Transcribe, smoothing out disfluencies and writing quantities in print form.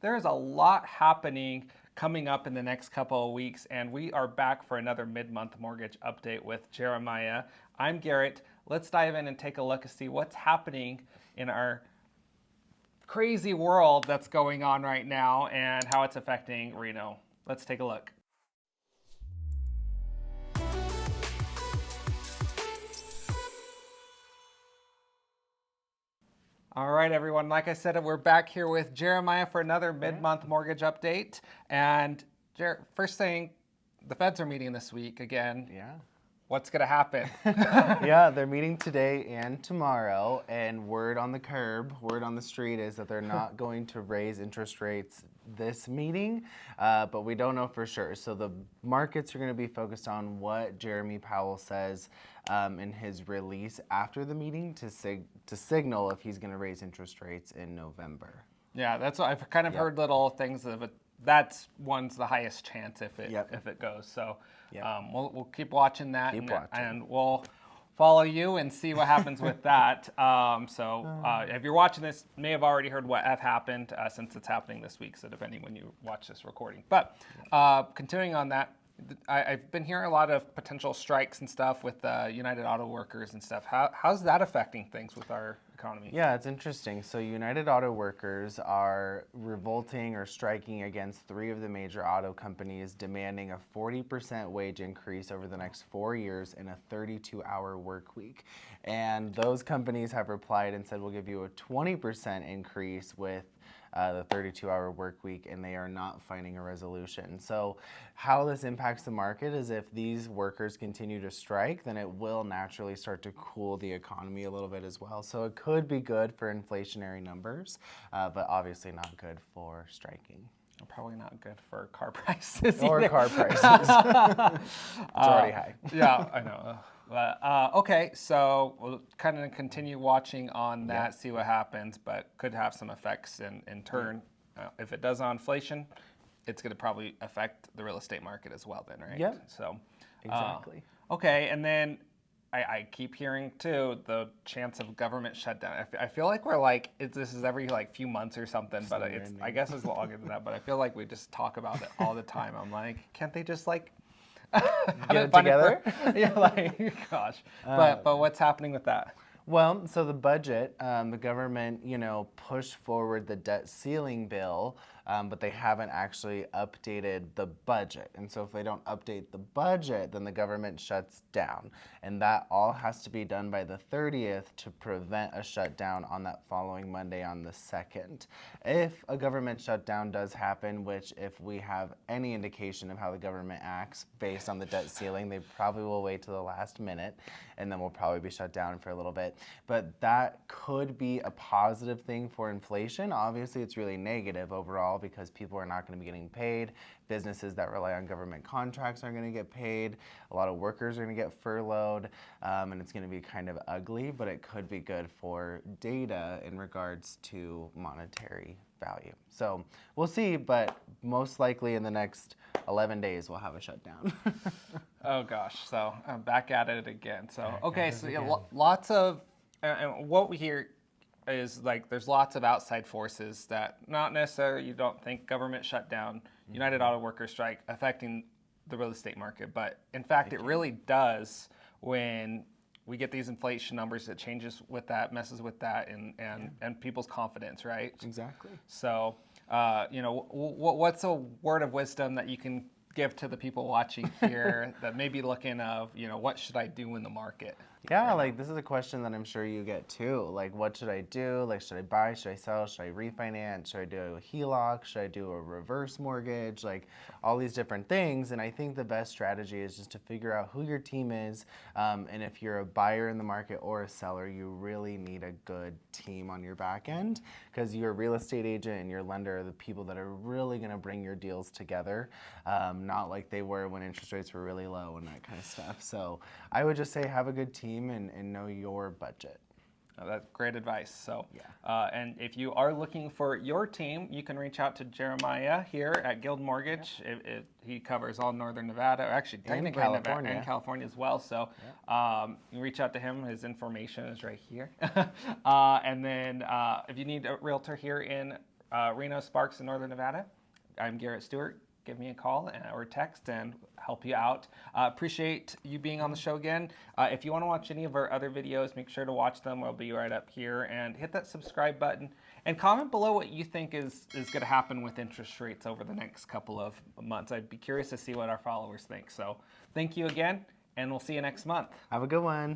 there is a lot happening coming up in the next couple of weeks, and we are back for another mid-month mortgage update with Jeremiah. I'm Garrett. Let's dive in and take a look and see what's happening in our crazy world that's going on right now and how it's affecting Reno. Let's take a look. All right, everyone. Like I said, we're back here with Jeremiah for another mid-month mortgage update. And first thing, the Feds are meeting this week again. Yeah. What's going to happen? Yeah, they're meeting today and tomorrow, and word on the street is that they're not going to raise interest rates this meeting, but we don't know for sure. So the markets are going to be focused on what Jeremy Powell says in his release after the meeting to signal if he's going to raise interest rates in November. Yeah, that's what I've kind of heard little things of it. That's one's the highest chance if it goes. So we'll keep watching that and we'll follow you and see what happens with that. If you're watching this, may have already heard what have happened since it's happening this week. So depending when you watch this recording. But continuing on that, I've been hearing a lot of potential strikes and stuff with United Auto Workers and stuff. How's that affecting things with our economy? Yeah, it's interesting. So United Auto Workers are revolting or striking against 3 of the major auto companies, demanding a 40% wage increase over the next 4 years in a 32-hour work week. And those companies have replied and said, we'll give you a 20% increase with the 32-hour work week, and they are not finding a resolution. So how this impacts the market is if these workers continue to strike, then it will naturally start to cool the economy a little bit as well. So it could be good for inflationary numbers, but obviously not good for striking. Probably not good for car prices or either. Car prices. It's already high. Yeah, I know. Okay, so we'll kind of continue watching on that, see what happens, but could have some effects in turn. If it does on inflation, it's going to probably affect the real estate market as well then, right? Yep. So, exactly. Okay, and then I keep hearing too the chance of government shutdown. I feel like we're like this is every few months or something, but I guess it's longer than that. But I feel like we just talk about it all the time. I'm like, can't they just get it together? Gosh. But what's happening with that? Well, so the budget, the government, pushed forward the debt ceiling bill, but they haven't actually updated the budget. And so if they don't update the budget, then the government shuts down. And that all has to be done by the 30th to prevent a shutdown on that following Monday on the 2nd. If a government shutdown does happen, which if we have any indication of how the government acts based on the debt ceiling, they probably will wait till the last minute, and then we'll probably be shut down for a little bit. But that could be a positive thing for inflation. Obviously, it's really negative overall because people are not going to be getting paid. Businesses that rely on government contracts aren't going to get paid. A lot of workers are going to get furloughed, and it's going to be kind of ugly, but it could be good for data in regards to monetary value. So we'll see, but most likely in the next 11 days, we'll have a shutdown. Oh gosh, so I'm back at it again. So, okay, so lots of, and what we hear is there's lots of outside forces that not necessarily you don't think government shutdown, United Auto Workers strike affecting the real estate market, but in fact it really does when we get these inflation numbers. It changes with that, messes with that, and people's confidence, right? Exactly. So, what's a word of wisdom that you can give to the people watching here that may be looking of, what should I do in the market? Yeah, this is a question that I'm sure you get too. What should I do? Should I buy? Should I sell? Should I refinance? Should I do a HELOC? Should I do a reverse mortgage? All these different things. And I think the best strategy is just to figure out who your team is. And if you're a buyer in the market or a seller, you really need a good team on your back end because your real estate agent and your lender are the people that are really going to bring your deals together, not like they were when interest rates were really low and that kind of stuff. So I would just say have a good team and know your budget. Oh, that's great advice. So, and if you are looking for your team, you can reach out to Jeremiah here at Guild Mortgage. He covers all Northern Nevada, or actually technically Nevada and California as well. So you can reach out to him. His information is right here. And then if you need a realtor here in Reno, Sparks in Northern Nevada. I'm Garrett Stewart. Give me a call or text and help you out. Appreciate you being on the show again. If you want to watch any of our other videos, make sure to watch them. I'll be right up here. And hit that subscribe button. And comment below what you think is going to happen with interest rates over the next couple of months. I'd be curious to see what our followers think. So thank you again, and we'll see you next month. Have a good one.